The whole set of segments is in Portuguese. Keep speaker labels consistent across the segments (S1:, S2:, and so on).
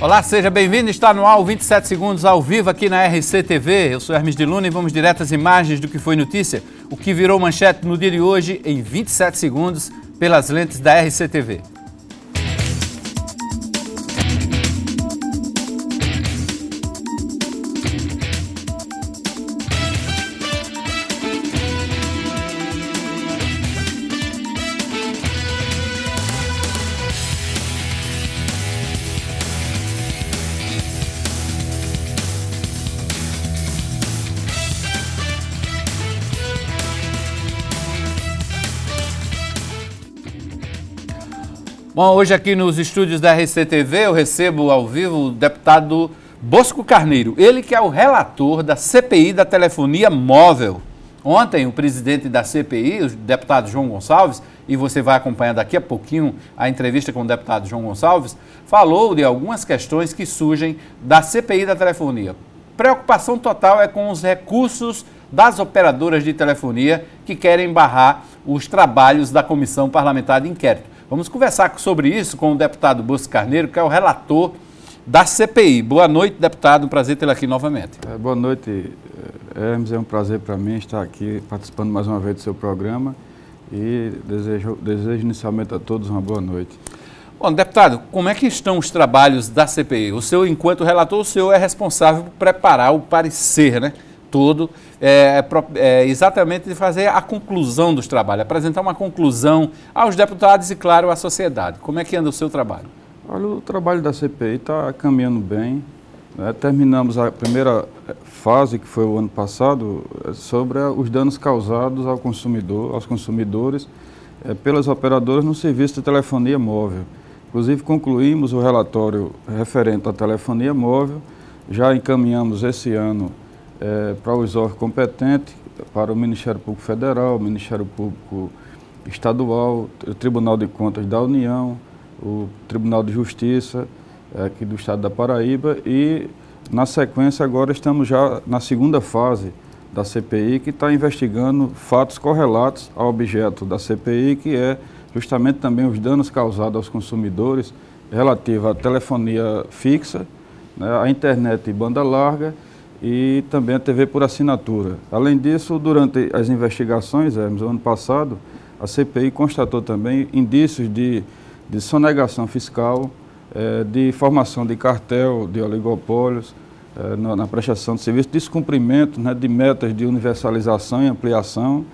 S1: Olá, seja bem-vindo. Está no ar o 27 segundos ao vivo aqui na RCTV. Eu sou Hermes de Luna e vamos direto às imagens do que foi notícia, o que virou manchete no dia de hoje em 27 segundos pelas lentes da RCTV. Bom, hoje aqui nos estúdios da RCTV eu recebo ao vivo o deputado Bosco Carneiro, ele que é o relator da CPI da telefonia móvel. Ontem o presidente da CPI, o deputado João Gonçalves, e você vai acompanhar daqui a pouquinho a entrevista com o deputado João Gonçalves, falou de algumas questões que surgem da CPI da telefonia. Preocupação total é com os recursos das operadoras de telefonia que querem barrar os trabalhos da Comissão Parlamentar de Inquérito. Vamos conversar sobre isso com o deputado Bosco Carneiro, que é o relator da CPI. Boa noite, deputado. Um prazer tê-lo aqui novamente.
S2: Boa noite, Hermes. É um prazer para mim estar aqui participando mais uma vez do seu programa e desejo inicialmente a todos uma boa noite.
S1: Bom, deputado, como é que estão os trabalhos da CPI? O senhor, enquanto relator, o senhor é responsável por preparar o parecer, né? Todo, exatamente de fazer a conclusão dos trabalhos, apresentar uma conclusão aos deputados e, claro, à sociedade. Como é que anda o seu trabalho?
S2: Olha, o trabalho da CPI está caminhando bem, né? Terminamos a primeira fase, que foi o ano passado, sobre os danos causados ao consumidor, aos consumidores pelas operadoras no serviço de telefonia móvel. Inclusive, concluímos o relatório referente à telefonia móvel, já encaminhamos esse ano para os órgãos competentes, para o Ministério Público Federal, o Ministério Público Estadual, o Tribunal de Contas da União, o Tribunal de Justiça aqui do Estado da Paraíba e, na sequência, agora estamos já na segunda fase da CPI, que está investigando fatos correlatos ao objeto da CPI, que é justamente também os danos causados aos consumidores relativos à telefonia fixa, né, à internet e banda larga, e também a TV por assinatura. Além disso, durante as investigações, no ano passado, a CPI constatou também indícios de sonegação fiscal, de formação de cartel, de oligopólios, na prestação de serviço, descumprimento, né, de metas de universalização e ampliação,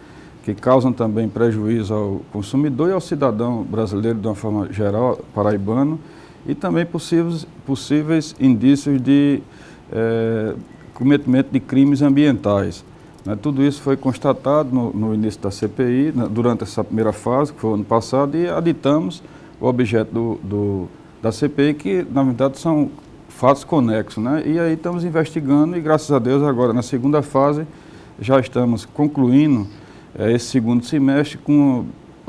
S2: que causam também prejuízo ao consumidor e ao cidadão brasileiro de uma forma geral, paraibano, e também possíveis indícios de cometimento de crimes ambientais. Tudo isso foi constatado no início da CPI, durante essa primeira fase, que foi o ano passado, e aditamos o objeto da CPI, que na verdade são fatos conexos, né? E aí estamos investigando e, graças a Deus, agora na segunda fase já estamos concluindo esse segundo semestre com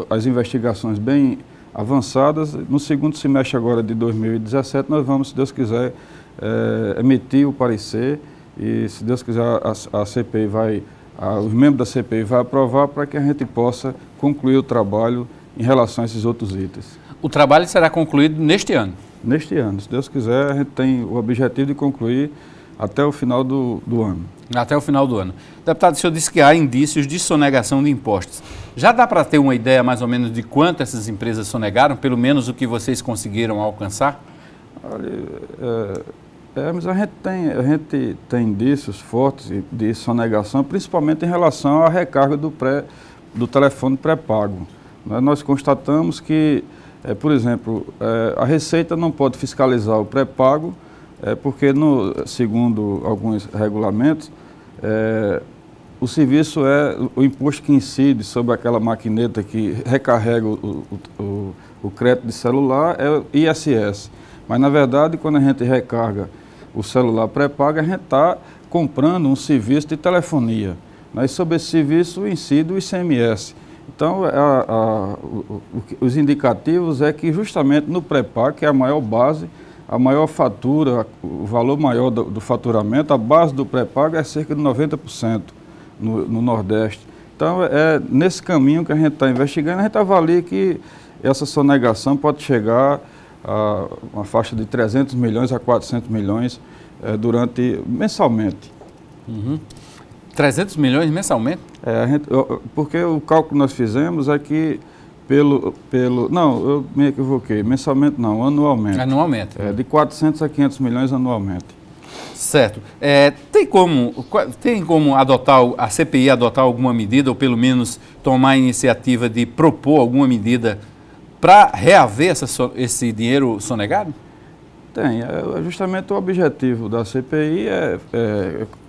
S2: as investigações bem avançadas. No segundo semestre agora de 2017 nós vamos, se Deus quiser, emitir o parecer e, se Deus quiser, a CPI os membros da CPI vão aprovar para que a gente possa concluir o trabalho em relação a esses outros itens.
S1: O trabalho será concluído neste ano?
S2: Neste ano. Se Deus quiser, a gente tem o objetivo de concluir até o final do ano.
S1: Até o final do ano. Deputado, o senhor disse que há indícios de sonegação de impostos. Já dá para ter uma ideia mais ou menos de quanto essas empresas sonegaram, pelo menos o que vocês conseguiram alcançar?
S2: Olha, mas a gente tem indícios fortes de sonegação, principalmente em relação à recarga do telefone pré-pago. Nós constatamos que, por exemplo, a Receita não pode fiscalizar o pré-pago, porque, segundo alguns regulamentos, o serviço o imposto que incide sobre aquela maquineta que recarrega o crédito de celular é o ISS. Mas, na verdade, quando a gente recarga o celular pré-pago, a gente está comprando um serviço de telefonia. E sobre esse serviço incide o ICMS. Então, os indicativos é que justamente no pré-pago, que é a maior base, a maior fatura, o valor maior do faturamento, a base do pré-pago é cerca de 90% no Nordeste. Então, é nesse caminho que a gente está investigando, a gente avalia que essa sonegação pode chegar uma faixa de 300 milhões a 400 milhões mensalmente.
S1: 300 milhões mensalmente?
S2: Porque o cálculo que nós fizemos é que não, eu me equivoquei, mensalmente não, anualmente.
S1: Anualmente.
S2: De 400 a 500 milhões anualmente.
S1: Certo. Tem como a CPI adotar alguma medida, ou pelo menos tomar a iniciativa de propor alguma medida para reaver esse dinheiro sonegado?
S2: Tem. Justamente o objetivo da CPI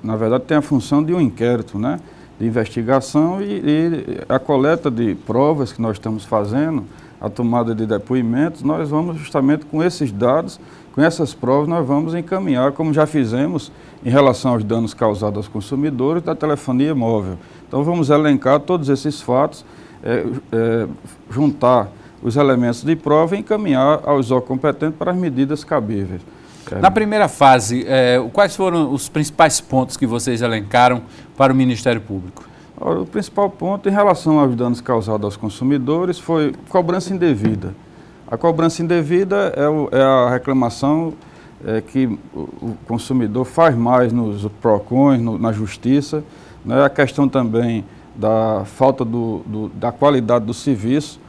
S2: na verdade, tem a função de um inquérito, né? De investigação e a coleta de provas que nós estamos fazendo, a tomada de depoimentos, nós vamos justamente com esses dados, com essas provas, nós vamos encaminhar, como já fizemos em relação aos danos causados aos consumidores da telefonia móvel. Então vamos elencar todos esses fatos, juntar os elementos de prova e encaminhar aos órgãos competentes para as medidas cabíveis.
S1: Na primeira fase, quais foram os principais pontos que vocês elencaram para o Ministério Público?
S2: O principal ponto em relação aos danos causados aos consumidores foi cobrança indevida. A cobrança indevida é a reclamação que o consumidor faz mais nos PROCONs, na Justiça, né? A questão também da falta da qualidade do serviço,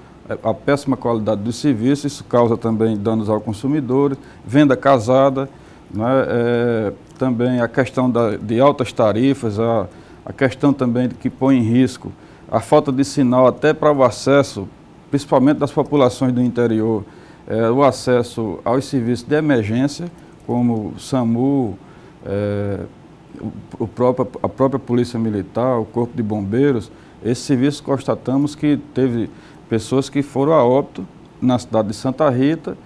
S2: a péssima qualidade do serviço, isso causa também danos ao consumidor, venda casada, né? Também a questão de altas tarifas, a questão também que põe em risco a falta de sinal até para o acesso, principalmente das populações do interior, o acesso aos serviços de emergência, como o SAMU, a própria Polícia Militar, o Corpo de Bombeiros. Esses serviços constatamos que teve pessoas que foram a óbito na cidade de Santa Rita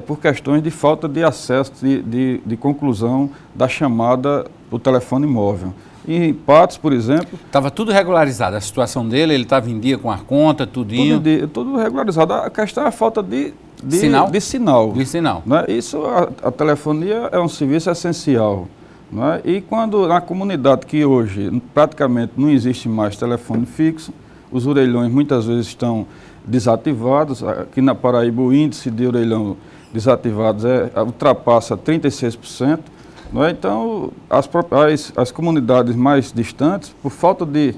S2: por questões de falta de acesso, de conclusão da chamada do telefone móvel. Em Patos, por exemplo...
S1: Estava tudo regularizado, a situação dele, ele estava em dia com a conta, tudinho?
S2: Tudo regularizado. A questão é a falta de
S1: sinal.
S2: De sinal.
S1: De sinal.
S2: Né? Isso, a telefonia é um serviço essencial. Né? E quando na comunidade que hoje praticamente não existe mais telefone fixo, os orelhões muitas vezes estão desativados. Aqui na Paraíba o índice de orelhão desativados ultrapassa 36%. Não é? Então, as comunidades mais distantes, por falta de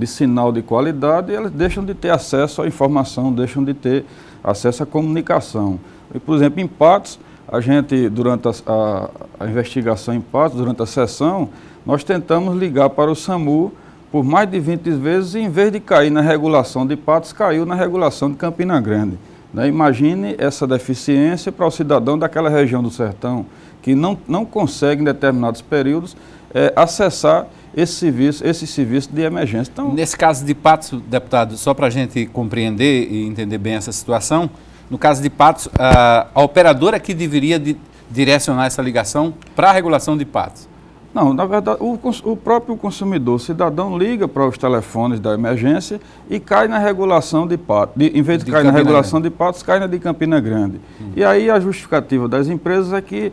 S2: sinal de qualidade, elas deixam de ter acesso à informação, deixam de ter acesso à comunicação. E, por exemplo, em Patos, a gente, durante a investigação em Patos, durante a sessão, nós tentamos ligar para o SAMU por mais de 20 vezes, e em vez de cair na regulação de Patos, caiu na regulação de Campina Grande. Né? Imagine essa deficiência para o cidadão daquela região do sertão, que não consegue, em determinados períodos, acessar esse serviço de emergência. Então,
S1: nesse caso de Patos, deputado, só para a gente compreender e entender bem essa situação, no caso de Patos, a operadora que deveria direcionar essa ligação para a regulação de Patos?
S2: Não, na verdade, o próprio consumidor, o cidadão, liga para os telefones da emergência e cai na regulação de Patos. Em vez de cair na regulação de Patos, cai na de Campina Grande. E aí a justificativa das empresas é que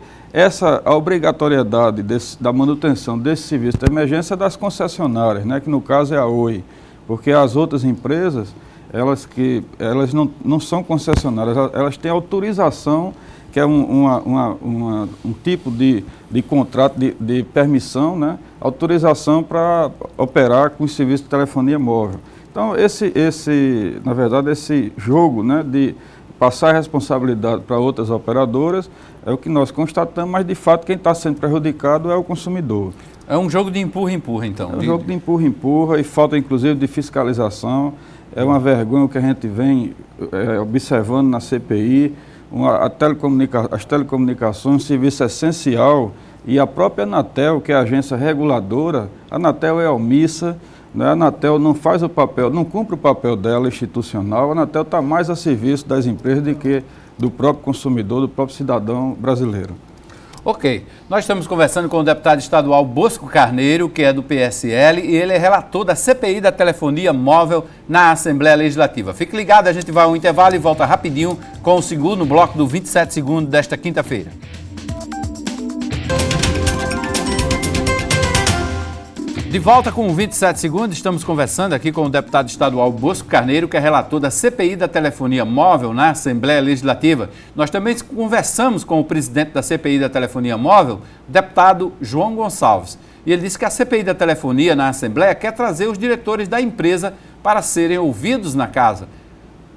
S2: a obrigatoriedade da manutenção desse serviço de emergência é das concessionárias, né, que no caso é a Oi, porque as outras empresas, elas não são concessionárias, elas têm autorização, que é um tipo de contrato, de permissão, né? Autorização para operar com o serviço de telefonia móvel. Então, na verdade, esse jogo, né, de passar a responsabilidade para outras operadoras é o que nós constatamos, mas, de fato, quem está sendo prejudicado é o consumidor.
S1: É um jogo de empurra-empurra, então?
S2: É um jogo de empurra-empurra e falta, inclusive, de fiscalização. É uma vergonha o que a gente vem observando na CPI. As telecomunicações, um serviço essencial, e a própria Anatel, que é a agência reguladora, a Anatel é omissa, né? A Anatel não faz o papel, não cumpre o papel dela institucional, a Anatel está mais a serviço das empresas do que do próprio consumidor, do próprio cidadão brasileiro.
S1: Ok, nós estamos conversando com o deputado estadual Bosco Carneiro, que é do PSL, e ele é relator da CPI da telefonia móvel na Assembleia Legislativa. Fique ligado, a gente vai ao intervalo e volta rapidinho com o segundo bloco do 27 segundos desta quinta-feira. De volta com 27 segundos, estamos conversando aqui com o deputado estadual Bosco Carneiro, que é relator da CPI da telefonia móvel na Assembleia Legislativa. Nós também conversamos com o presidente da CPI da telefonia móvel, o deputado João Gonçalves. E ele disse que a CPI da telefonia na Assembleia quer trazer os diretores da empresa para serem ouvidos na casa.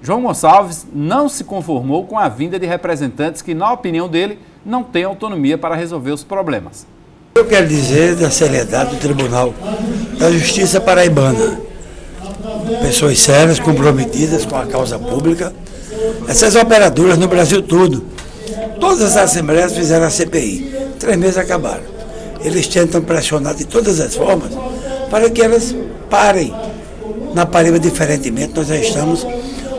S1: João Gonçalves não se conformou com a vinda de representantes que, na opinião dele, não têm autonomia para resolver os problemas.
S3: Eu quero dizer da seriedade do Tribunal da Justiça Paraibana. Pessoas sérias, comprometidas com a causa pública. Essas operadoras no Brasil todo. Todas as assembleias fizeram a CPI. 3 meses acabaram. Eles tentam pressionar de todas as formas para que elas parem. Na Paraíba, diferentemente, nós já estamos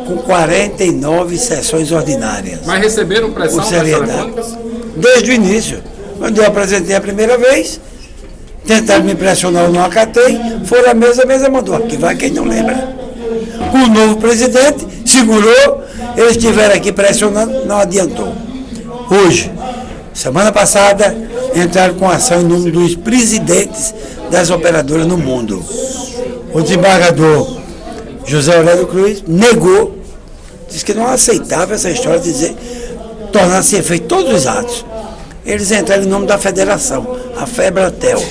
S3: com 49 sessões ordinárias.
S4: Mas receberam pressão
S3: telefônicas? Desde o início. Quando eu apresentei a primeira vez, tentaram me pressionar, eu não acatei, foram à mesa, a mesa mandou aqui, vai quem não lembra. O novo presidente segurou, eles estiveram aqui pressionando, não adiantou. Hoje, semana passada, entraram com ação em nome dos presidentes das operadoras no mundo. O desembargador José Aurélio Cruz negou, disse que não aceitava essa história de dizer, tornar-se efeito todos os atos. Eles entraram em nome da federação, a Febratel,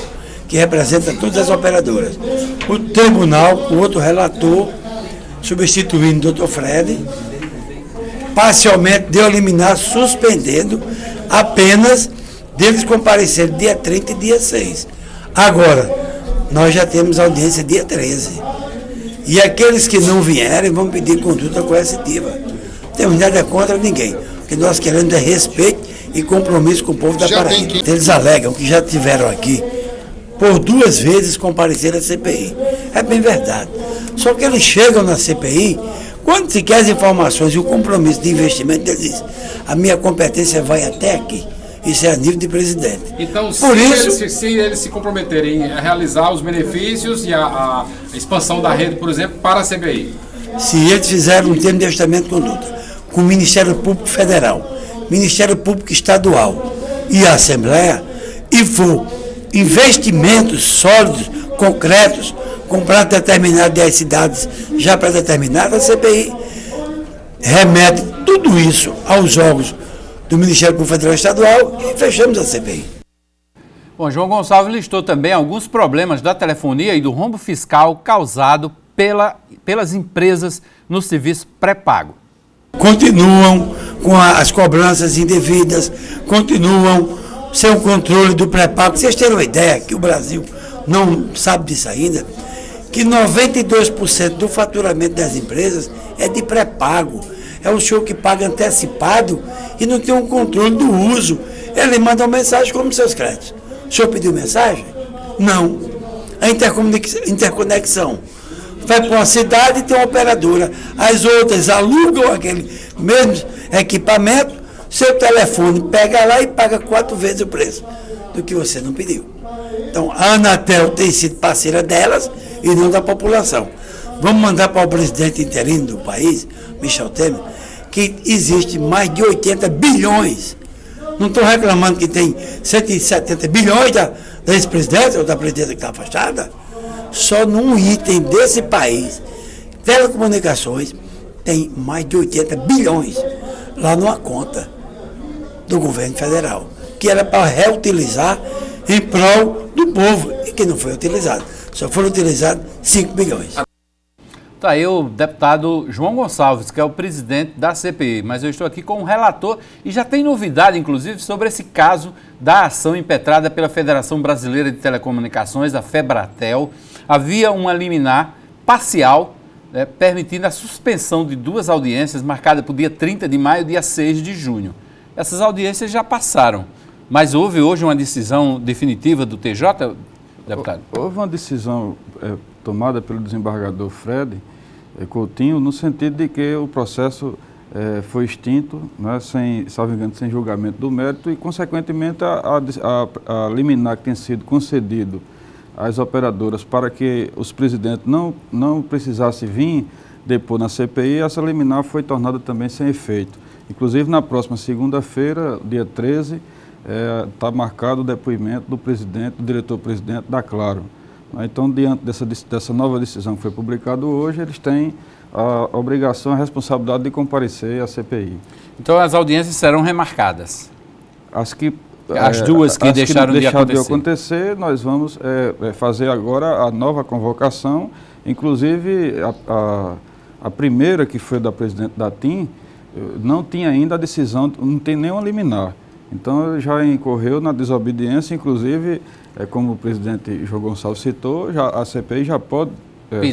S3: que representa todas as operadoras. O tribunal, o outro relator, substituindo o Dr. Fred, parcialmente deu a liminar, suspendendo apenas deles comparecerem dia 30 e dia 6. Agora, nós já temos audiência dia 13. E aqueles que não vierem vão pedir conduta coercitiva. Não temos nada contra ninguém. O que nós queremos é respeito e compromisso com o povo da Paraíba. Eles alegam que já tiveram aqui, por 2 vezes compareceram à CPI. É bem verdade. Só que eles chegam na CPI, quando se quer as informações e o compromisso de investimento, eles dizem, a minha competência vai até aqui. Isso é a nível de presidente.
S4: Então, se eles se comprometerem a realizar os benefícios e a expansão da rede, por exemplo, para a CPI?
S3: Se eles fizeram um termo de ajustamento de conduta com o Ministério Público Federal, Ministério Público Estadual e a Assembleia, e for investimentos sólidos, concretos, com prazo determinado de as cidades já pré-determinadas, a CPI remete tudo isso aos órgãos do Ministério Público Federal e Estadual e fechamos a CPI.
S1: Bom, João Gonçalves listou também alguns problemas da telefonia e do rombo fiscal causado pelas empresas no serviço pré-pago.
S3: Continuam com as cobranças indevidas, continuam sem o controle do pré-pago. Vocês terem uma ideia, que o Brasil não sabe disso ainda, que 92% do faturamento das empresas é de pré-pago. É o senhor que paga antecipado e não tem um controle do uso. Ele manda uma mensagem como seus créditos. O senhor pediu mensagem? Não. A interconexão. Vai para uma cidade e tem uma operadora. As outras alugam aquele mesmo equipamento, seu telefone pega lá e paga 4 vezes o preço do que você não pediu. Então, a Anatel tem sido parceira delas e não da população. Vamos mandar para o presidente interino do país, Michel Temer, que existe mais de 80 bilhões. Não estou reclamando que tem 170 bilhões da ex-presidente ou da presidenta que está afastada. Só num item desse país, telecomunicações, tem mais de 80 bilhões lá numa conta do governo federal, que era para reutilizar em prol do povo e que não foi utilizado. Só foram utilizados 5 bilhões.
S1: Está aí o deputado João Gonçalves, que é o presidente da CPI, mas eu estou aqui com o relator e já tem novidade, inclusive, sobre esse caso da ação impetrada pela Federação Brasileira de Telecomunicações, a Febratel. Havia uma liminar parcial, permitindo a suspensão de 2 audiências marcadas para o dia 30 de maio e dia 6 de junho. Essas audiências já passaram, mas houve hoje uma decisão definitiva do TJ, deputado?
S2: Houve uma decisão tomada pelo desembargador Fred Coutinho, no sentido de que o processo foi extinto, né, salvo engano, sem julgamento do mérito e, consequentemente, a liminar que tem sido concedido às operadoras para que os presidentes não precisassem vir depor na CPI, essa liminar foi tornada também sem efeito. Inclusive, na próxima segunda-feira, dia 13, está marcado o depoimento do presidente, do diretor-presidente da Claro. Então, diante dessa nova decisão que foi publicada hoje, eles têm a obrigação, a responsabilidade de comparecer à CPI.
S1: Então, as audiências serão remarcadas? As duas que deixaram de acontecer,
S2: nós vamos fazer agora a nova convocação, inclusive a primeira, que foi da presidente da TIM, não tinha ainda a decisão, não tem nenhuma liminar. Então, já incorreu na desobediência, inclusive, como o presidente João Gonçalves citou, a CPI já pode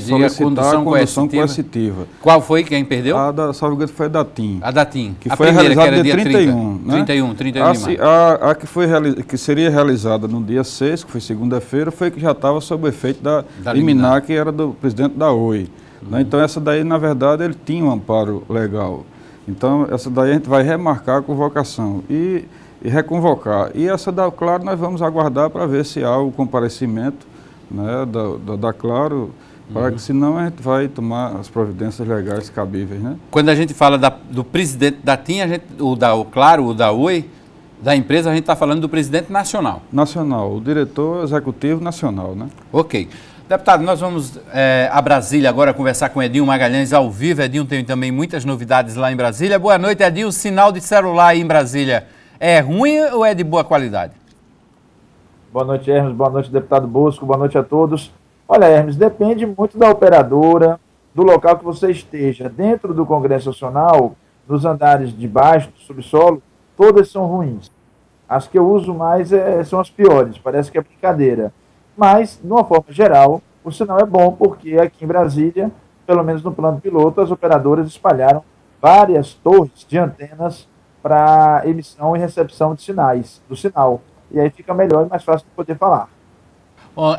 S2: solicitar a condução coercitiva.
S1: Qual foi quem perdeu?
S2: A da Salvaguarda foi a da TIM.
S1: A da TIM.
S2: Que foi realizada dia 31.
S1: 31 de maio.
S2: A que seria realizada no dia 6, que foi segunda-feira, foi que já estava sob o efeito da liminar, que era do presidente da Oi. Então, essa daí, na verdade, ele tinha um amparo legal. Então, essa daí a gente vai remarcar a convocação e reconvocar. E essa da Claro, nós vamos aguardar para ver se há o comparecimento, né, da Claro, para que senão a gente vai tomar as providências legais cabíveis, né?
S1: Quando a gente fala do presidente da TIM, o Claro, o da Oi, da empresa, a gente está falando do presidente nacional.
S2: Nacional, o diretor executivo nacional, né?
S1: Ok. Deputado, nós vamos a Brasília agora conversar com Edinho Magalhães ao vivo. Edinho tem também muitas novidades lá em Brasília. Boa noite, Edinho. O sinal de celular aí em Brasília é ruim ou é de boa qualidade?
S5: Boa noite, Hermes. Boa noite, deputado Bosco. Boa noite a todos. Olha, Hermes, depende muito da operadora, do local que você esteja. Dentro do Congresso Nacional, nos andares de baixo, do subsolo, todas são ruins. As que eu uso mais são as piores, parece que é brincadeira. Mas, de uma forma geral, o sinal é bom, porque aqui em Brasília, pelo menos no plano piloto, as operadoras espalharam várias torres de antenas para emissão e recepção de sinais, do sinal. E aí fica melhor e mais fácil de poder falar.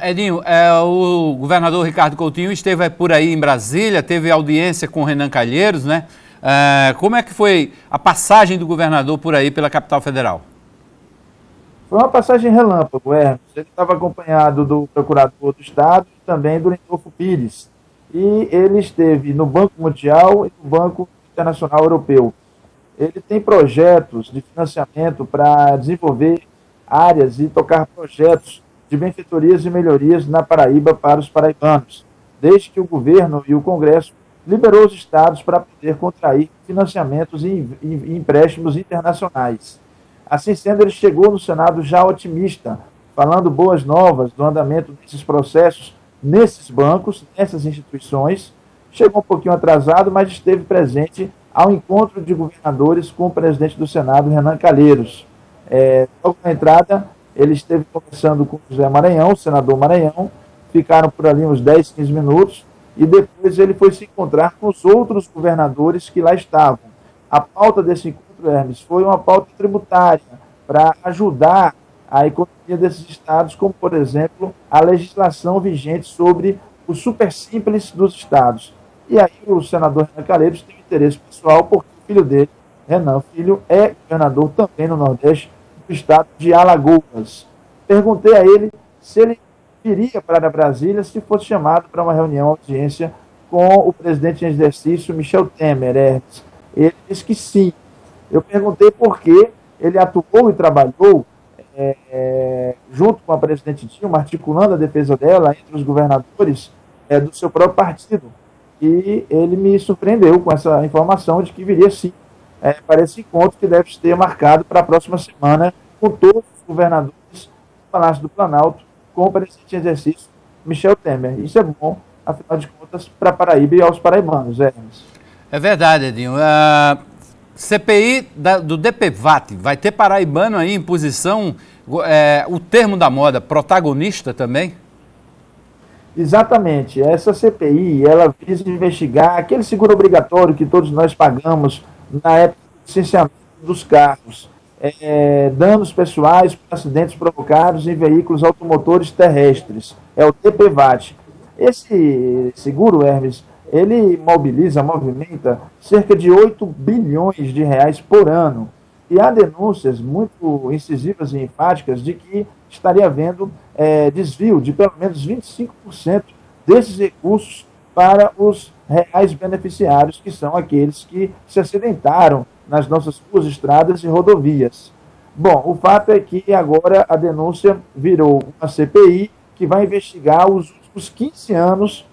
S1: Edinho, o governador Ricardo Coutinho esteve por aí em Brasília, teve audiência com o Renan Calheiros, né? Como é que foi a passagem do governador por aí pela capital federal?
S5: Foi uma passagem relâmpago, Hermes. Ele estava acompanhado do procurador do Estado e também do Lindolfo Pires. E ele esteve no Banco Mundial e no Banco Internacional Europeu. Ele tem projetos de financiamento para desenvolver áreas e tocar projetos de benfeitorias e melhorias na Paraíba para os paraibanos, desde que o governo e o Congresso liberou os estados para poder contrair financiamentos e empréstimos internacionais. Assim sendo, ele chegou no Senado já otimista, falando boas novas do andamento desses processos nesses bancos, nessas instituições. Chegou um pouquinho atrasado, mas esteve presente ao encontro de governadores com o presidente do Senado, Renan Calheiros. Logo na entrada, ele esteve conversando com o José Maranhão, o senador Maranhão, ficaram por ali uns 10, 15 minutos, e depois ele foi se encontrar com os outros governadores que lá estavam. A pauta desse encontro, Hermes, foi uma pauta tributária para ajudar a economia desses estados, como, por exemplo, a legislação vigente sobre o supersimples dos estados. E aí o senador Renan Calheiros tem interesse pessoal, porque o filho dele, Renan Filho, é governador também no Nordeste, do estado de Alagoas. Perguntei a ele se ele viria para Brasília se fosse chamado para uma reunião, audiência com o presidente em exercício, Michel Temer. Ele disse que sim. Eu perguntei por que ele atuou e trabalhou junto com a presidente Dilma, articulando a defesa dela entre os governadores do seu próprio partido. E ele me surpreendeu com essa informação de que viria sim para esse encontro que deve ser marcado para a próxima semana com todos os governadores do Palácio do Planalto, com o presidente em exercício, Michel Temer. Isso é bom, afinal de contas, para Paraíba e aos paraibanos, Hermes.
S1: É verdade, Edinho. CPI do DPVAT, vai ter paraibano aí em posição, o termo da moda, protagonista também?
S5: Exatamente. Essa CPI, ela visa investigar aquele seguro obrigatório que todos nós pagamos na época do licenciamento dos carros. Danos pessoais por acidentes provocados em veículos automotores terrestres. É o DPVAT. Esse seguro, Hermes, ele movimenta cerca de 8 bilhões de reais por ano. E há denúncias muito incisivas e enfáticas de que estaria havendo desvio de pelo menos 25% desses recursos para os reais beneficiários, que são aqueles que se acidentaram nas nossas ruas, estradas e rodovias. Bom, o fato é que agora a denúncia virou uma CPI que vai investigar os últimos 15 anos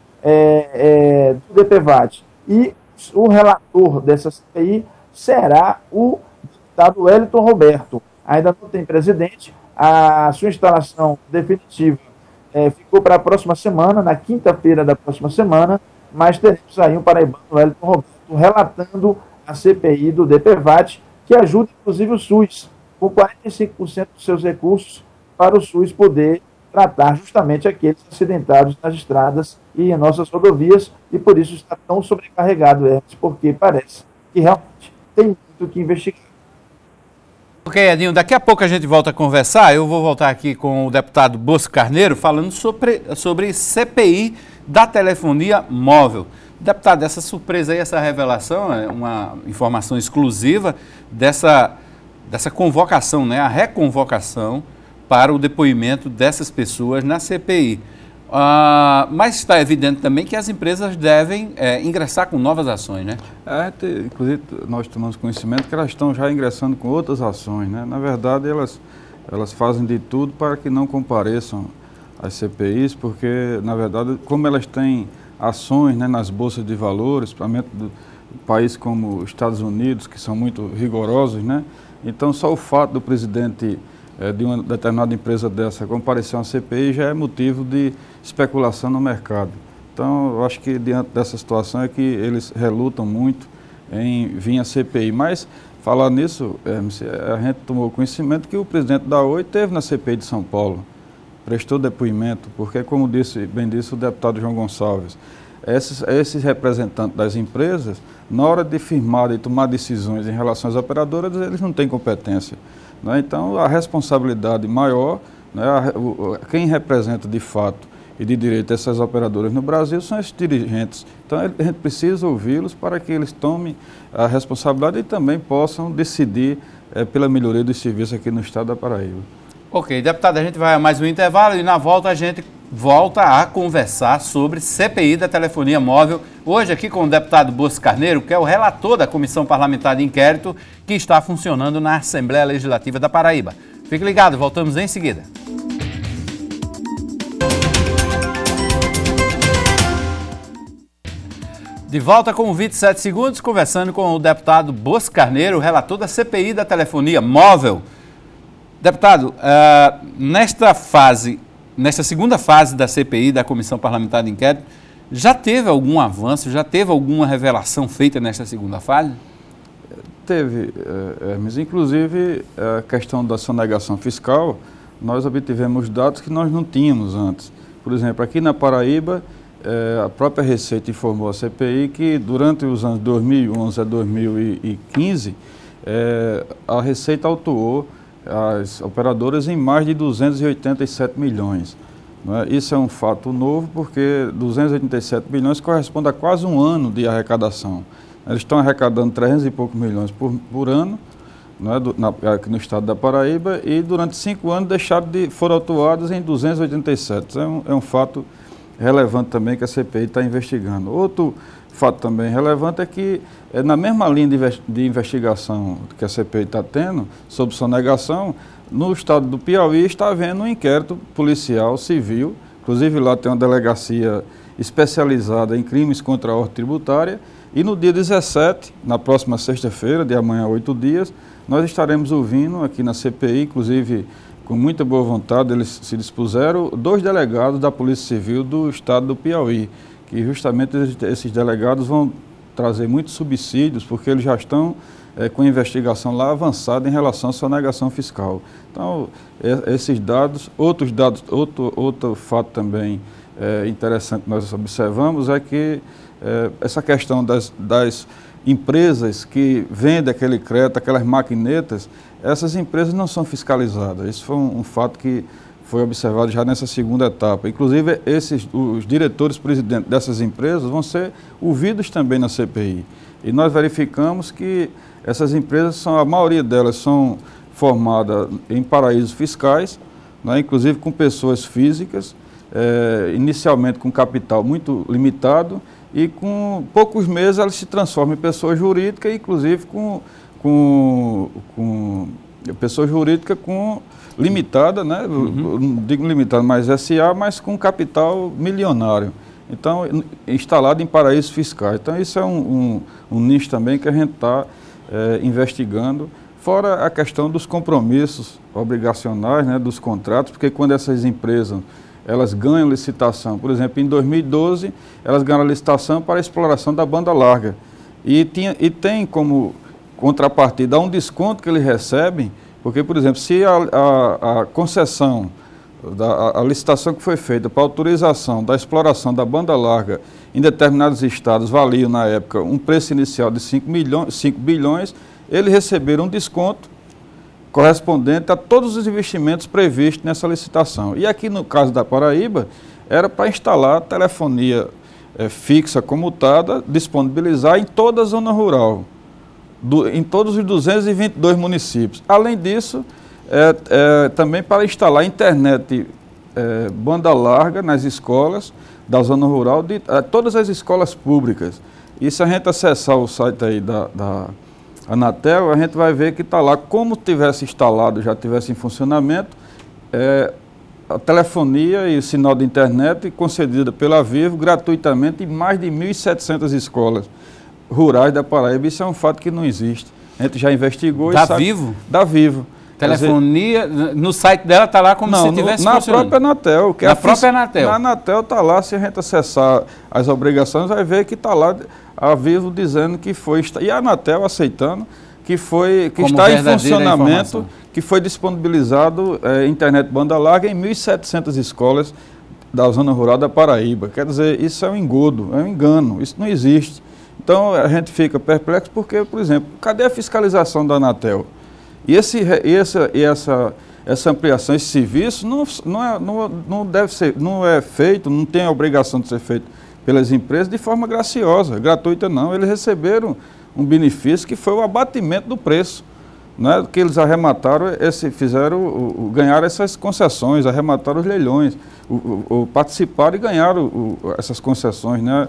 S5: do DPVAT. E o relator dessa CPI será o deputado Wellington Roberto. Ainda não tem presidente, a sua instalação definitiva ficou para a próxima semana, na quinta-feira da próxima semana, mas teremos aí um paraibano, Wellington Roberto, relatando a CPI do DPVAT, que ajuda inclusive o SUS, com 45% dos seus recursos para o SUS poder tratar justamente aqueles acidentados nas estradas e em nossas rodovias, e por isso está tão sobrecarregado, Hermes, porque parece que realmente tem muito que investigar.
S1: Ok, Edinho, daqui a pouco a gente volta a conversar. Eu vou voltar aqui com o deputado Bosco Carneiro falando sobre CPI da telefonia móvel. Deputado, essa surpresa aí, essa revelação, é uma informação exclusiva dessa convocação, né, a reconvocação para o depoimento dessas pessoas na CPI. Mas está evidente também que as empresas devem ingressar com novas ações, né?
S2: Inclusive, nós tomamos conhecimento que elas estão já ingressando com outras ações, né? Na verdade, elas fazem de tudo para que não compareçam às CPIs, porque, na verdade, como elas têm ações, né, nas bolsas de valores, principalmente do país como os Estados Unidos, que são muito rigorosos, né? Então, só o fato do presidente de uma determinada empresa dessa comparecer a uma CPI já é motivo de especulação no mercado. Então, eu acho que diante dessa situação é que eles relutam muito em vir a CPI. Mas, falar nisso, a gente tomou conhecimento que o presidente da Oi esteve na CPI de São Paulo, prestou depoimento, porque, como bem disse o deputado João Gonçalves, esses representantes das empresas, na hora de firmar e tomar decisões em relação às operadoras, eles não têm competência. Né? Então, a responsabilidade maior, né, quem representa de fato e de direito essas operadoras no Brasil são esses dirigentes. Então, a gente precisa ouvi-los para que eles tomem a responsabilidade e também possam decidir pela melhoria dos serviços aqui no estado da Paraíba.
S1: Ok, deputado, a gente vai a mais um intervalo e na volta a gente volta a conversar sobre CPI da telefonia móvel, hoje aqui com o deputado Bosco Carneiro, que é o relator da Comissão Parlamentar de Inquérito que está funcionando na Assembleia Legislativa da Paraíba. Fique ligado, voltamos em seguida. De volta com 27 segundos, conversando com o deputado Bosco Carneiro, relator da CPI da telefonia móvel. Deputado, nesta segunda fase da CPI, da Comissão Parlamentar de Inquérito, já teve algum avanço, já teve alguma revelação feita nesta segunda fase?
S2: Teve, mas inclusive a questão da sonegação fiscal, nós obtivemos dados que nós não tínhamos antes. Por exemplo, aqui na Paraíba, a própria Receita informou à CPI que durante os anos 2011 a 2015, a Receita autuou as operadoras em mais de 287 milhões. Né? Isso é um fato novo porque 287 milhões corresponde a quase um ano de arrecadação. Eles estão arrecadando 300 e poucos milhões por ano, né, aqui no estado da Paraíba, e durante 5 anos foram autuados em 287. Isso é um fato relevante também que a CPI está investigando. Outro fato também relevante é que, na mesma linha de investigação que a CPI está tendo sobre sonegação, no estado do Piauí está havendo um inquérito policial civil, inclusive lá tem uma delegacia especializada em crimes contra a ordem tributária, e no dia 17, na próxima sexta-feira, de amanhã a 8 dias, nós estaremos ouvindo aqui na CPI, inclusive com muita boa vontade, eles se dispuseram, 2 delegados da Polícia Civil do estado do Piauí, que justamente esses delegados vão trazer muitos subsídios, porque eles já estão com a investigação lá avançada em relação à sonegação fiscal. Então, esses dados, outro fato também interessante que nós observamos é que essa questão das empresas que vendem aquele crédito, aquelas maquinetas, essas empresas não são fiscalizadas. Isso foi um fato que foi observado já nessa segunda etapa. Inclusive, os diretores-presidentes dessas empresas vão ser ouvidos também na CPI. E nós verificamos que essas empresas, a maioria delas são formadas em paraísos fiscais, né, inclusive com pessoas físicas, inicialmente com capital muito limitado, e com poucos meses elas se transformam em pessoa jurídica, inclusive com pessoa jurídica com limitada, né? Não digo limitada, mas SA, mas com capital milionário. Então, instalado em paraísos fiscais. Então, isso é um nicho também que a gente está investigando, fora a questão dos compromissos obrigacionais, né, dos contratos, porque quando essas empresas elas ganham licitação, por exemplo, em 2012, elas ganharam a licitação para a exploração da banda larga. E tem como contrapartida um desconto que eles recebem, porque, por exemplo, se a concessão, a licitação que foi feita para autorização da exploração da banda larga em determinados estados valia, na época, um preço inicial de 5 bilhões, eles receberam um desconto correspondente a todos os investimentos previstos nessa licitação. E aqui no caso da Paraíba, era para instalar telefonia fixa comutada, disponibilizar em toda a zona rural, em todos os 222 municípios. Além disso, também para instalar internet banda larga nas escolas da zona rural, de todas as escolas públicas. E se a gente acessar o site aí da Anatel, a gente vai ver que está lá, como tivesse instalado, já tivesse em funcionamento, a telefonia e o sinal de internet concedida pela Vivo gratuitamente em mais de 1.700 escolas rurais da Paraíba. Isso é um fato que não existe. A gente já investigou.
S1: Da Vivo?
S2: Da Vivo.
S1: Telefonia, no site dela está lá como se tivesse
S2: na
S1: funcionando.
S2: Própria Anatel.
S1: Na própria Anatel.
S2: Na Anatel está lá, se a gente acessar as obrigações, vai ver que está lá a Vivo dizendo que foi, e a Anatel aceitando que está em funcionamento, que foi disponibilizado internet banda larga em 1.700 escolas da zona rural da Paraíba. Quer dizer, isso é um engodo, é um engano, isso não existe. Então a gente fica perplexo porque, por exemplo, cadê a fiscalização da Anatel? E essa ampliação, esse serviço não deve ser, não é feito, não tem a obrigação de ser feito pelas empresas de forma graciosa, gratuita não. Eles receberam um benefício que foi o abatimento do preço, né? Que eles arremataram, ganharam essas concessões, arremataram os leilões, participaram e ganharam essas concessões, né?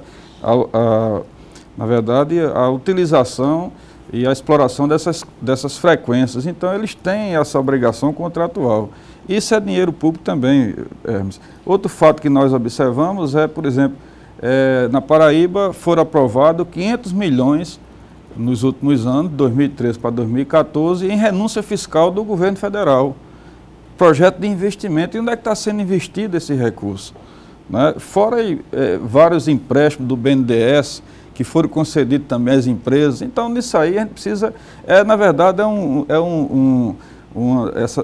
S2: Na verdade, a utilização e a exploração dessas frequências. Então, eles têm essa obrigação contratual. Isso é dinheiro público também, Hermes. Outro fato que nós observamos por exemplo, na Paraíba foram aprovados 500 milhões nos últimos anos, 2013 para 2014, em renúncia fiscal do governo federal. Projeto de investimento. E onde é que está sendo investido esse recurso? Né? Fora vários empréstimos do BNDES, que foram concedidos também às empresas. Então, nisso aí, a gente precisa, na verdade,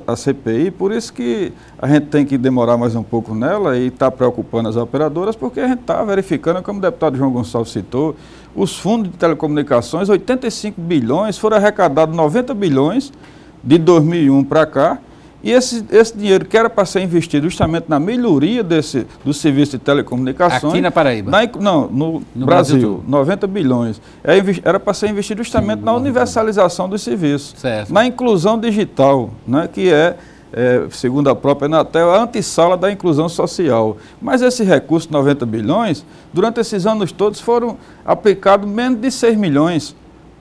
S2: a CPI, por isso que a gente tem que demorar mais um pouco nela e está preocupando as operadoras, porque a gente está verificando, como o deputado João Gonçalves citou, os fundos de telecomunicações, 85 bilhões, foram arrecadados 90 bilhões de 2001 para cá, e esse dinheiro que era para ser investido justamente na melhoria do serviço de telecomunicações... Aqui
S1: na Paraíba?
S2: No Brasil, 90 bilhões. Era para ser investido justamente na universalização dos serviços.
S1: Certo.
S2: Na inclusão digital, né, que segundo a própria Anatel, a antessala da inclusão social. Mas esse recurso, 90 bilhões, durante esses anos todos foram aplicados menos de 6 milhões.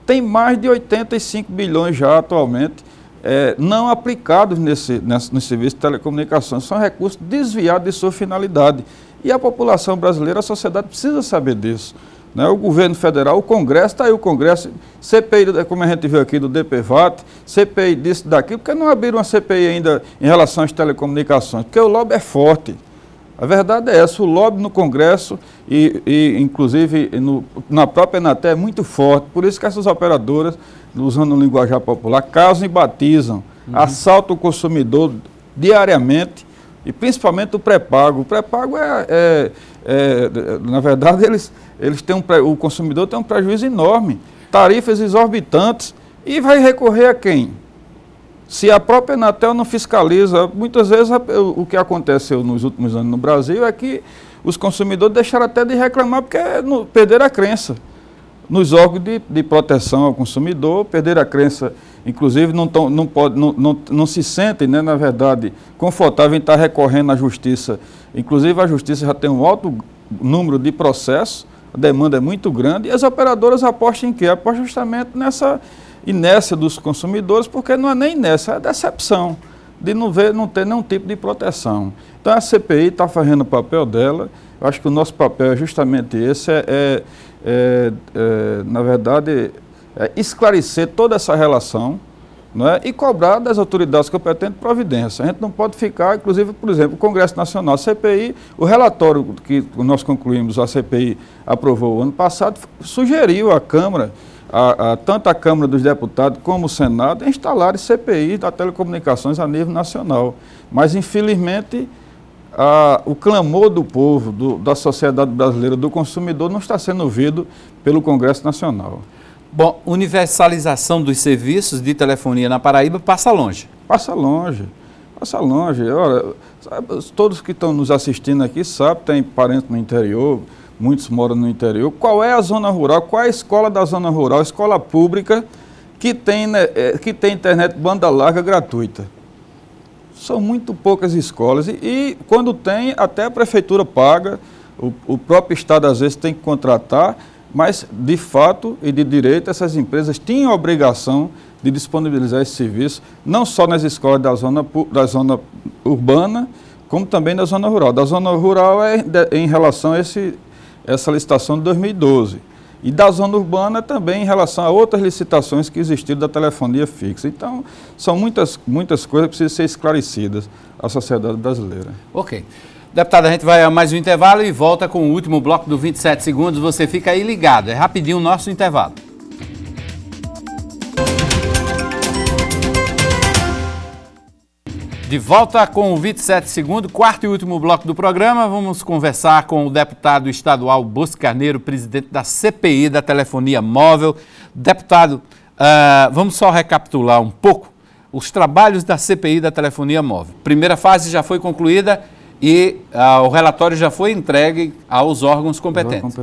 S2: Tem mais de 85 bilhões já atualmente, não aplicados no serviço de telecomunicações. São recursos desviados de sua finalidade. E a população brasileira, a sociedade precisa saber disso. Né? O governo federal, o Congresso, está aí o Congresso, CPI, como a gente viu aqui, do DPVAT, CPI disso, daquilo, porque não abriram uma CPI ainda em relação às telecomunicações, porque o lobby é forte. A verdade é essa, o lobby no Congresso e inclusive na própria Anatel é muito forte, por isso que essas operadoras, usando o linguajar popular, casam e batizam, assaltam o consumidor diariamente, e principalmente o pré-pago. O pré-pago na verdade, eles têm o consumidor tem um prejuízo enorme, tarifas exorbitantes, e vai recorrer a quem? Se a própria Anatel não fiscaliza, muitas vezes o que aconteceu nos últimos anos no Brasil é que os consumidores deixaram até de reclamar porque perderam a crença nos órgãos de proteção ao consumidor, perderam a crença, inclusive não se sentem, né, na verdade, confortáveis em estar recorrendo à justiça. Inclusive a justiça já tem um alto número de processos, a demanda é muito grande, e as operadoras apostam em quê? Apostam justamente inércia dos consumidores, porque não é nem inércia, é decepção de não ter nenhum tipo de proteção. Então a CPI está fazendo o papel dela. Eu acho que o nosso papel é justamente esse, na verdade, esclarecer toda essa relação, não é? E cobrar das autoridades competentes providência. A gente não pode ficar, inclusive, por exemplo, o Congresso Nacional, a CPI, o relatório que nós concluímos, a CPI aprovou ano passado, sugeriu à Câmara, tanto a Câmara dos Deputados como o Senado, instalarem CPI das telecomunicações a nível nacional. Mas, infelizmente, o clamor do povo, da sociedade brasileira, do consumidor, não está sendo ouvido pelo Congresso Nacional.
S1: Bom, universalização dos serviços de telefonia na Paraíba passa longe.
S2: Passa longe, passa longe. Olha, todos que estão nos assistindo aqui sabem, tem parentes no interior, muitos moram no interior. Qual é a zona rural, qual é a escola da zona rural, escola pública, que tem internet banda larga gratuita? São muito poucas escolas e quando tem, até a prefeitura paga, o próprio Estado às vezes tem que contratar, mas de fato e de direito essas empresas tinham a obrigação de disponibilizar esse serviço, não só nas escolas da zona urbana, como também da zona rural. Da zona rural em relação a essa licitação de 2012. E da zona urbana também em relação a outras licitações que existiram da telefonia fixa. Então, são muitas coisas que precisam ser esclarecidas à sociedade brasileira.
S1: Ok. Deputado, a gente vai a mais um intervalo e volta com o último bloco do 27 segundos. Você fica aí ligado. É rapidinho o nosso intervalo. De volta com o 27 segundos, quarto e último bloco do programa. Vamos conversar com o deputado estadual Bosco Carneiro, presidente da CPI da telefonia móvel. Deputado, vamos só recapitular um pouco os trabalhos da CPI da telefonia móvel. Primeira fase já foi concluída e o relatório já foi entregue aos órgãos competentes.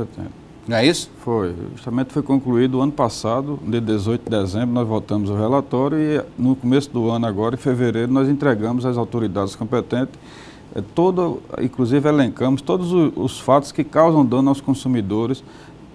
S1: Não é isso?
S2: Foi. Justamente foi concluído o ano passado, dia 18 de dezembro, nós votamos o relatório e no começo do ano agora, em fevereiro, nós entregamos às autoridades competentes, inclusive elencamos todos os fatos que causam dano aos consumidores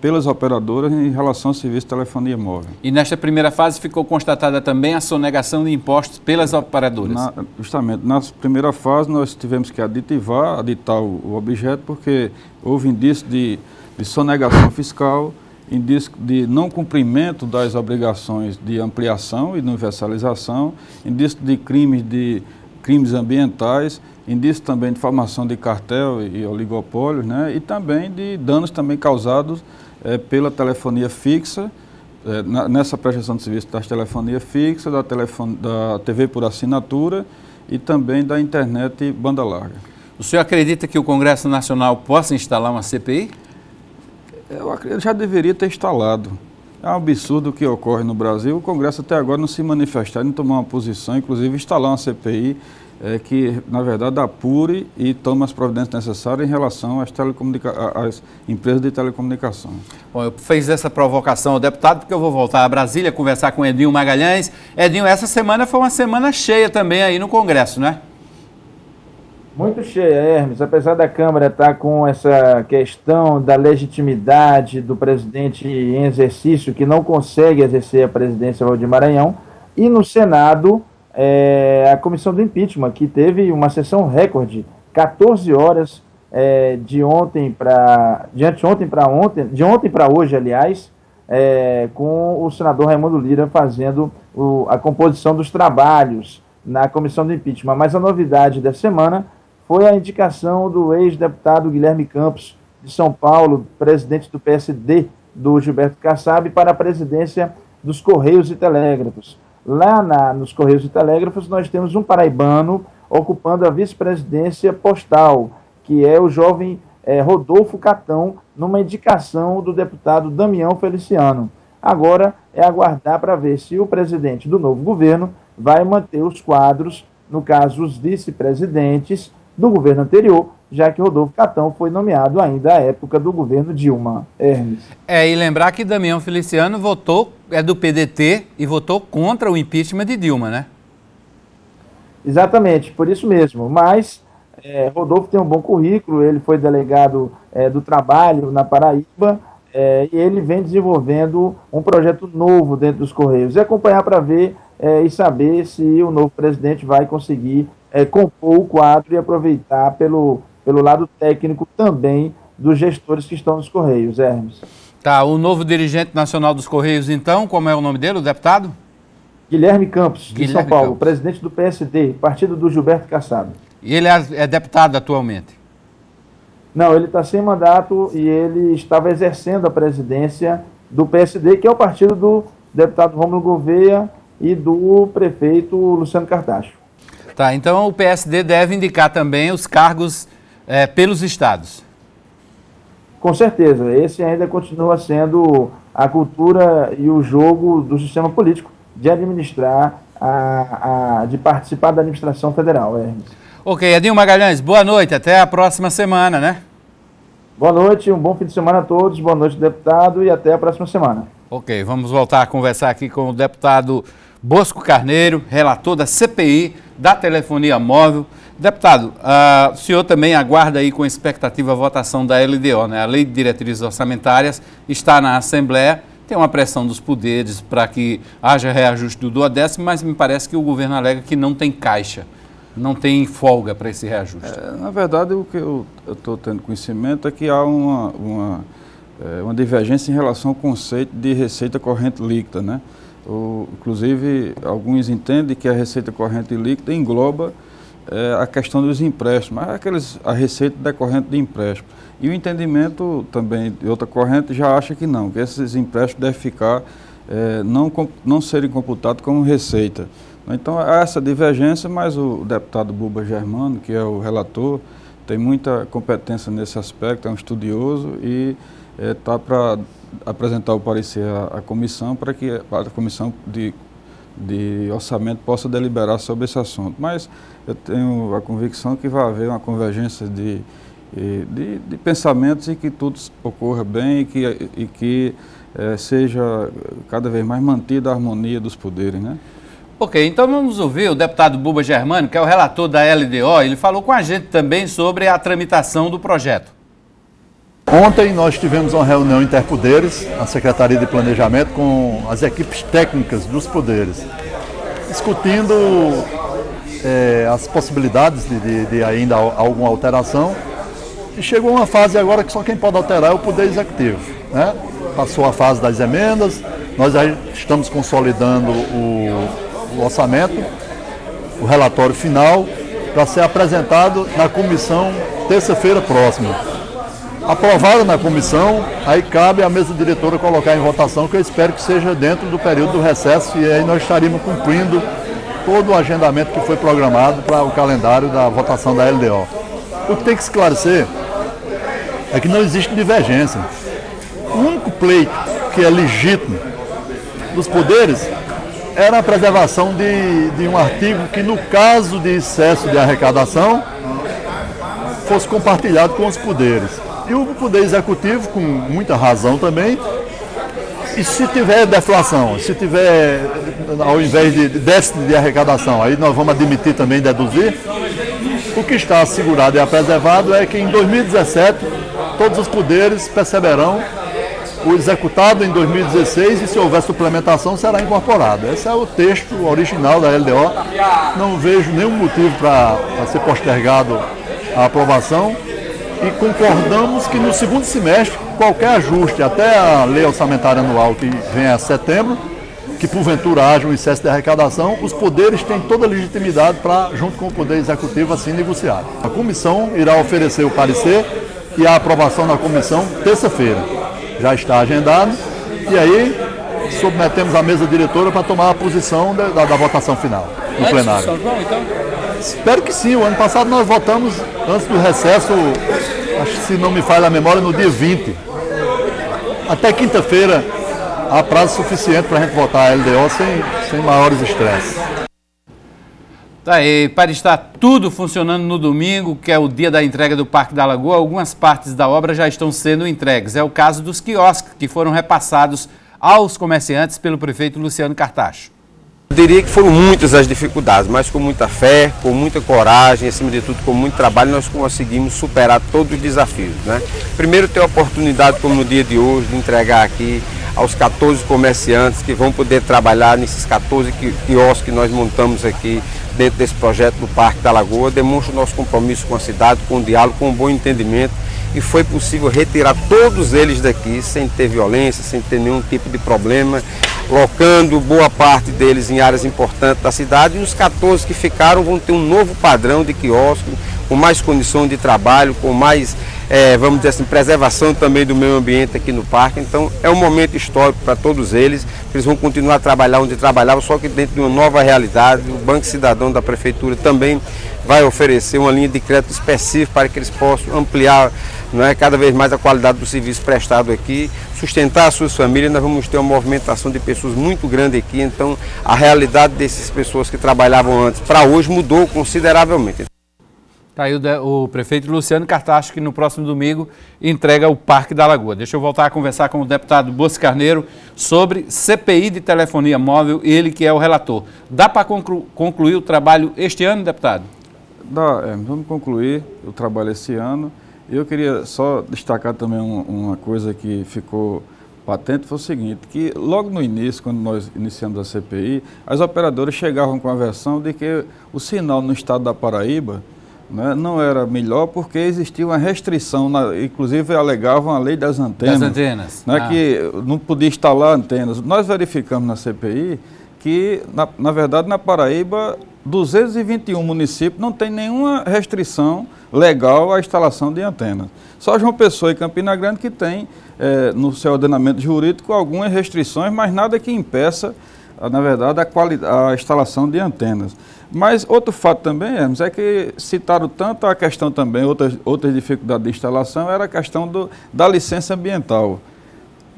S2: pelas operadoras em relação ao serviço de telefonia móvel.
S1: E nesta primeira fase ficou constatada também a sonegação de impostos pelas operadoras?
S2: Justamente, na primeira fase nós tivemos que aditar o objeto, porque houve indício de sonegação fiscal, indício de não cumprimento das obrigações de ampliação e de universalização, indício de crimes ambientais, indício também de formação de cartel e oligopólios, né? E também de danos também causados pela telefonia fixa, nessa prestação de serviço da telefonia fixa, da TV por assinatura e também da internet banda larga.
S1: O senhor acredita que o Congresso Nacional possa instalar uma CPI?
S2: Eu acredito que já deveria ter instalado. É um absurdo o que ocorre no Brasil. O Congresso até agora não se manifestar, não tomar uma posição, inclusive instalar uma CPI que, na verdade, apure e tome as providências necessárias em relação às empresas de telecomunicação.
S1: Bom, eu fiz essa provocação ao deputado porque eu vou voltar a Brasília conversar com Edinho Magalhães. Edinho, essa semana foi uma semana cheia também aí no Congresso, né?
S5: Muito cheia, Hermes. Apesar da Câmara estar com essa questão da legitimidade do presidente em exercício, que não consegue exercer a presidência de Maranhão, e no Senado, a comissão do impeachment, que teve uma sessão recorde, 14 horas de ontem para hoje, aliás, com o senador Raimundo Lira fazendo a composição dos trabalhos na comissão do impeachment. Mas a novidade da semana foi a indicação do ex-deputado Guilherme Campos, de São Paulo, presidente do PSD, do Gilberto Kassab, para a presidência dos Correios e Telégrafos. Lá nos Correios e Telégrafos nós temos um paraibano ocupando a vice-presidência postal, que é o jovem Rodolfo Catão, numa indicação do deputado Damião Feliciano. Agora é aguardar para ver se o presidente do novo governo vai manter os quadros, no caso os vice-presidentes, do governo anterior, já que Rodolfo Catão foi nomeado ainda à época do governo Dilma. Hermes.
S1: E lembrar que Damião Feliciano é do PDT e votou contra o impeachment de Dilma, né?
S5: Exatamente, por isso mesmo. Mas Rodolfo tem um bom currículo, ele foi delegado do trabalho na Paraíba, e ele vem desenvolvendo um projeto novo dentro dos Correios. E acompanhar para ver e saber se o novo presidente vai conseguir compor o quadro e aproveitar pelo lado técnico também dos gestores que estão nos Correios, Hermes.
S1: Tá, o novo dirigente nacional dos Correios, então, como é o nome dele, o deputado?
S5: Guilherme Campos, de São Paulo, presidente do PSD, partido do Gilberto Kassab.
S1: E ele é deputado atualmente?
S5: Não, ele está sem mandato e ele estava exercendo a presidência do PSD, que é o partido do deputado Rômulo Gouveia e do prefeito Luciano Cartacho.
S1: Tá, então o PSD deve indicar também os cargos pelos estados.
S5: Com certeza, esse ainda continua sendo a cultura e o jogo do sistema político de administrar, de participar da administração federal, Hermes.
S1: Ok, Edinho Magalhães, boa noite, até a próxima semana, né?
S5: Boa noite, um bom fim de semana a todos, boa noite, deputado, e até a próxima semana.
S1: Ok, vamos voltar a conversar aqui com o deputado Bosco Carneiro, relator da CPI da telefonia móvel. Deputado, o senhor também aguarda aí com expectativa a votação da LDO, né? A Lei de Diretrizes Orçamentárias está na Assembleia, tem uma pressão dos poderes para que haja reajuste do 12º, mas me parece que o governo alega que não tem caixa, não tem folga para esse reajuste.
S2: Na verdade, o que eu estou tendo conhecimento é que há uma divergência em relação ao conceito de receita corrente líquida, né? Inclusive, alguns entendem que a receita corrente líquida engloba a questão dos empréstimos, a receita decorrente de empréstimo. E o entendimento também de outra corrente já acha que não, que esses empréstimos devem ficar, não serem computados como receita. Então, há essa divergência, mas o deputado Buba Germano, que é o relator, tem muita competência nesse aspecto, é um estudioso e está para apresentar o parecer à comissão para que a comissão de orçamento possa deliberar sobre esse assunto. Mas eu tenho a convicção que vai haver uma convergência de pensamentos e que tudo ocorra bem e que seja cada vez mais mantida a harmonia dos poderes, né?
S1: Ok, então vamos ouvir o deputado Buba Germano, que é o relator da LDO. Ele falou com a gente também sobre a tramitação do projeto.
S6: Ontem nós tivemos uma reunião interpoderes na Secretaria de Planejamento com as equipes técnicas dos poderes, discutindo as possibilidades de ainda alguma alteração. E chegou uma fase agora que só quem pode alterar é o Poder Executivo, né? Passou a fase das emendas, nós já estamos consolidando o orçamento, o relatório final, para ser apresentado na comissão terça-feira próxima. Aprovado na comissão, aí cabe à mesa diretora colocar em votação, que eu espero que seja dentro do período do recesso, e aí nós estaríamos cumprindo todo o agendamento que foi programado para o calendário da votação da LDO. O que tem que esclarecer é que não existe divergência. O único pleito que é legítimo dos poderes era a preservação de um artigo que, no caso de excesso de arrecadação, fosse compartilhado com os poderes. E o Poder Executivo, com muita razão também, e se tiver deflação, se tiver, ao invés de déficit de arrecadação, aí nós vamos admitir também, deduzir, o que está assegurado e preservado é que em 2017 todos os poderes perceberão o executado em 2016 e, se houver suplementação, será incorporado. Esse é o texto original da LDO. Não vejo nenhum motivo para ser postergado a aprovação e concordamos que no segundo semestre, qualquer ajuste, até a lei orçamentária anual que vem a setembro, que porventura haja um excesso de arrecadação, os poderes têm toda a legitimidade para, junto com o Poder Executivo, assim negociar. A comissão irá oferecer o parecer e a aprovação na comissão terça-feira. Já está agendado, e aí submetemos à mesa diretora para tomar a posição da votação final, no plenário. São João, então? Espero que sim. O ano passado nós votamos, antes do recesso, acho que, se não me falha a memória, no dia 20. Até quinta-feira há prazo suficiente para a gente votar a LDO sem maiores estresses.
S1: Tá aí, para estar tudo funcionando no domingo, que é o dia da entrega do Parque da Lagoa, algumas partes da obra já estão sendo entregues. É o caso dos quiosques, que foram repassados aos comerciantes pelo prefeito Luciano Cartacho.
S7: Eu diria que foram muitas as dificuldades, mas com muita fé, com muita coragem, acima de tudo com muito trabalho, nós conseguimos superar todos os desafios, né? Primeiro, ter a oportunidade, como no dia de hoje, de entregar aqui aos 14 comerciantes que vão poder trabalhar nesses 14 quiosques que nós montamos aqui dentro desse projeto do Parque da Lagoa, demonstra o nosso compromisso com a cidade, com o diálogo, com um bom entendimento, e foi possível retirar todos eles daqui sem ter violência, sem ter nenhum tipo de problema, locando boa parte deles em áreas importantes da cidade, e os 14 que ficaram vão ter um novo padrão de quiosque, com mais condição de trabalho, com mais, vamos dizer assim, preservação também do meio ambiente aqui no parque. Então é um momento histórico para todos eles, eles vão continuar a trabalhar onde trabalhavam, só que dentro de uma nova realidade. O Banco Cidadão da Prefeitura também vai oferecer uma linha de crédito específica para que eles possam ampliar, não é, cada vez mais a qualidade do serviço prestado aqui, sustentar as suas famílias. Nós vamos ter uma movimentação de pessoas muito grande aqui, então a realidade dessas pessoas que trabalhavam antes para hoje mudou consideravelmente.
S1: Está aí o prefeito Luciano Cartacho, que no próximo domingo entrega o Parque da Lagoa. Deixa eu voltar a conversar com o deputado Bosco Carneiro sobre CPI de telefonia móvel, ele que é o relator. Dá para concluir o trabalho este ano, deputado?
S2: Dá, vamos concluir o trabalho esse ano. Eu queria só destacar também uma coisa que ficou patente, foi o seguinte, que logo no início, quando nós iniciamos a CPI, as operadoras chegavam com a versão de que o sinal no estado da Paraíba, né, não era melhor porque existia uma restrição, inclusive alegavam a lei das antenas. Das antenas. Né, que não podia instalar antenas. Nós verificamos na CPI que, na verdade, na Paraíba, 221 municípios não tem nenhuma restrição legal à instalação de antenas. Só João Pessoa e Campina Grande que tem no seu ordenamento jurídico algumas restrições, mas nada que impeça, na verdade, a instalação de antenas. Mas outro fato também, Hermes, é que citaram tanto a questão também, outras dificuldades de instalação, era a questão da licença ambiental.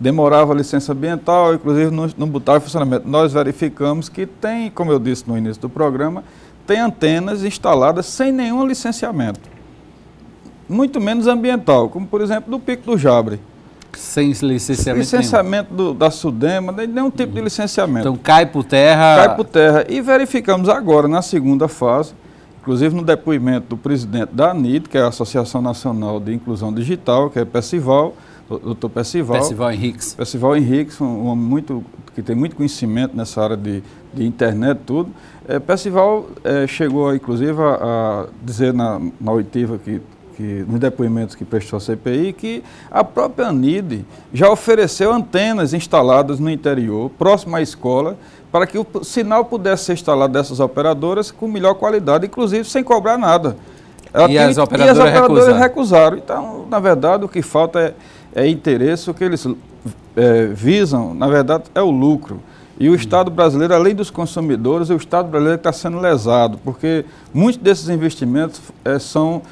S2: Demorava a licença ambiental, inclusive não botava em funcionamento. Nós verificamos que tem, como eu disse no início do programa, tem antenas instaladas sem nenhum licenciamento. Muito menos ambiental, como por exemplo do Pico do Jabre.
S1: Sem licenciamento
S2: Licenciamento da Sudema, nenhum tipo de licenciamento.
S1: Então cai por terra.
S2: Cai por terra. E verificamos agora, na segunda fase, inclusive no depoimento do presidente da ANID, que é a Associação Nacional de Inclusão Digital, que é Percival, doutor Percival.
S1: Percival Henriques.
S2: Percival Henriques, um homem que tem muito conhecimento nessa área de internet, tudo. Percival chegou, inclusive, a dizer na oitiva que nos depoimentos que prestou a CPI, que a própria ANID já ofereceu antenas instaladas no interior, próximo à escola, para que o sinal pudesse ser instalado dessas operadoras com melhor qualidade, inclusive sem cobrar nada.
S1: As operadoras
S2: recusaram. Então, na verdade, o que falta é interesse, o que eles visam, na verdade, é o lucro. E o Estado brasileiro, além dos consumidores, o Estado brasileiro está sendo lesado, porque muitos desses investimentos são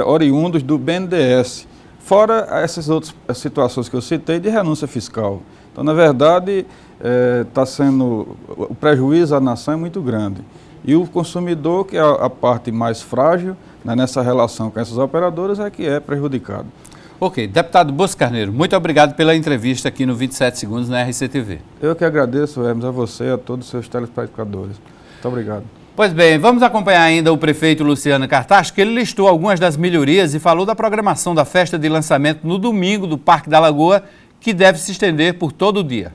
S2: oriundos do BNDES, fora essas outras situações que eu citei de renúncia fiscal. Então, na verdade, o prejuízo à nação é muito grande. E o consumidor, que é a parte mais frágil, né, nessa relação com essas operadoras, é que é prejudicado.
S1: Ok. Deputado Bosco Carneiro, muito obrigado pela entrevista aqui no 27 Segundos na RCTV.
S2: Eu que agradeço, Hermes, a você e a todos os seus telespectadores. Muito obrigado.
S1: Pois bem, vamos acompanhar ainda o prefeito Luciano Cartacho, que ele listou algumas das melhorias e falou da programação da festa de lançamento no domingo do Parque da Lagoa, que deve se estender por todo o dia.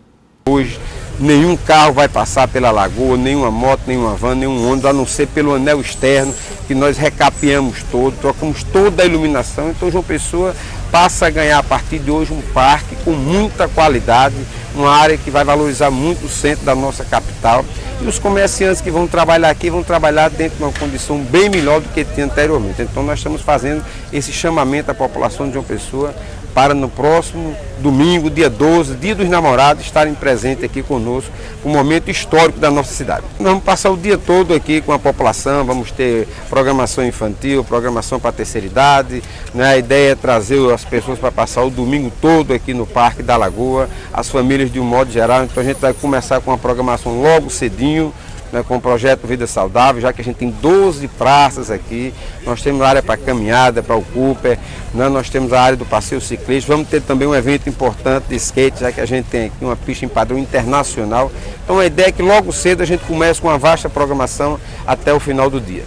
S7: Hoje, nenhum carro vai passar pela lagoa, nenhuma moto, nenhuma van, nenhum ônibus, a não ser pelo anel externo, que nós recapeamos todo, trocamos toda a iluminação. Então, João Pessoa passa a ganhar a partir de hoje um parque com muita qualidade, uma área que vai valorizar muito o centro da nossa capital. E os comerciantes que vão trabalhar aqui vão trabalhar dentro de uma condição bem melhor do que tinha anteriormente. Então nós estamos fazendo esse chamamento à população de João Pessoa para no próximo domingo, dia 12, dia dos namorados, estarem presentes aqui conosco, um momento histórico da nossa cidade. Nós vamos passar o dia todo aqui com a população, vamos ter programação infantil, programação para a terceira idade, né? A ideia é trazer as pessoas para passar o domingo todo aqui no Parque da Lagoa, as famílias de um modo geral. Então a gente vai começar com uma programação logo cedinho, né, com o projeto Vida Saudável, já que a gente tem 12 praças aqui, nós temos área para caminhada, para o Cooper, né, nós temos a área do passeio ciclista, vamos ter também um evento importante de skate, já que a gente tem aqui uma pista em padrão internacional. Então a ideia é que logo cedo a gente comece com uma vasta programação até o final do dia.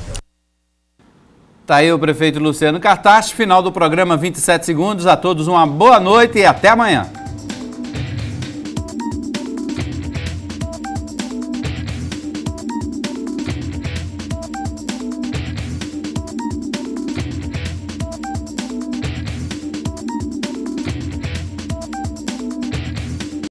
S1: Tá aí o prefeito Luciano Cartache, final do programa 27 Segundos. A todos uma boa noite e até amanhã.